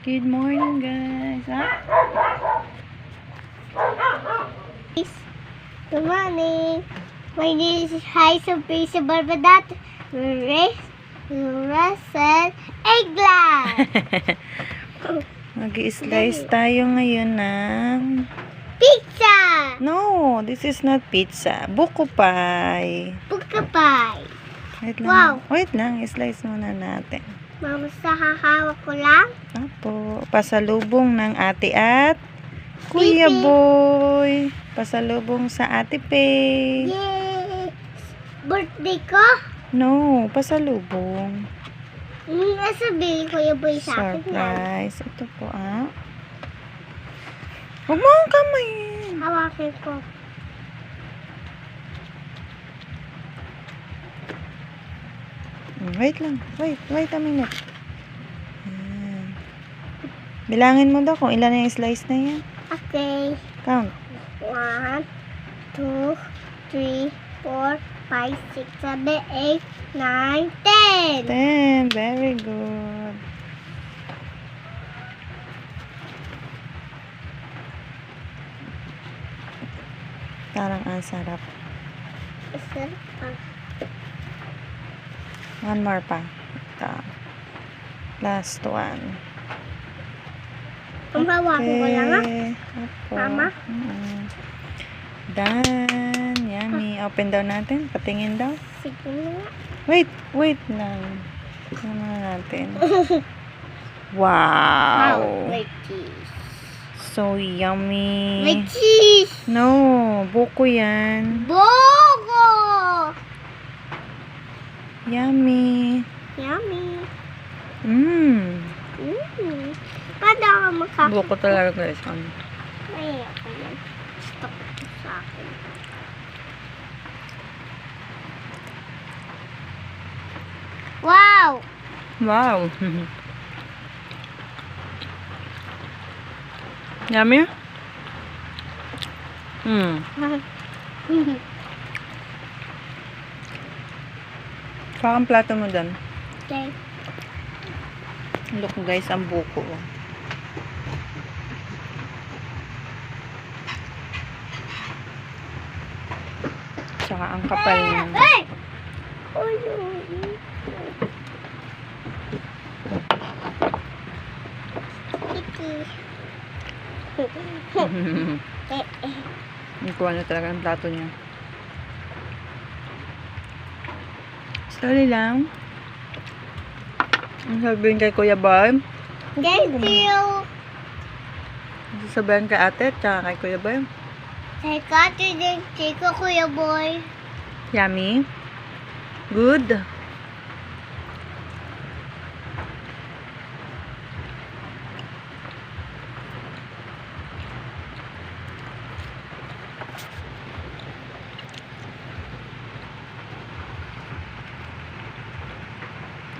Good morning, guys. Good morning. My name is Hazel Pisa Barbadat. Russell Eggland. Mag-i-slice tayo ngayon ng... Pizza. No, this is not pizza. Buko pie. Buka pie. Wait lang. Wow. Wait lang, i-slice muna natin. Mama, sa hahawak ko lang. Apo, pasalubong ng ate at Kuya Pipi. Boy. Pasalubong sa ate Pay. Yay! Birthday ko? No, pasalubong. Nasabihin ko yung boy sa akin yan. Surprise. Ito po, Huwag mo akong kamayin. Hawakin ko. Wait lang. Wait a minute. Ayan. Bilangin mo daw kung ilan na yung slice na yan. Okay. Count. 1, 2, 3, 4, 5, 6, 7, 8, 9, 10. 10. Very good. Parang ang sarap. Sarap pa. One more pa. Ito. Last one. Ang hawakin ko lang Apo. Mama? Done. Yummy. Open daw natin. Patingin daw. Sige na nga. Wait lang. Tingnan muna natin. Wow. Wow. May cheese. So yummy. May cheese. No, buko yan. Bogo. Yummy. Yummy. Paano ako makakain? Buko talaga guys. May ako yan. Stop sa akin. Wow. Wow. Yummy? Parang plato mo dyan. Okay. Look guys, ang buko. Tsaka ang kapal niya. Hey! Nakuha na talaga ang plato niya. Slowly lang. Ang sabihin kay Kuya Boy. Thank you. Sasabihin kay ate, tsaka kay Kuya Boy. Teka, thank you, Kuya Boy. Yummy. Good.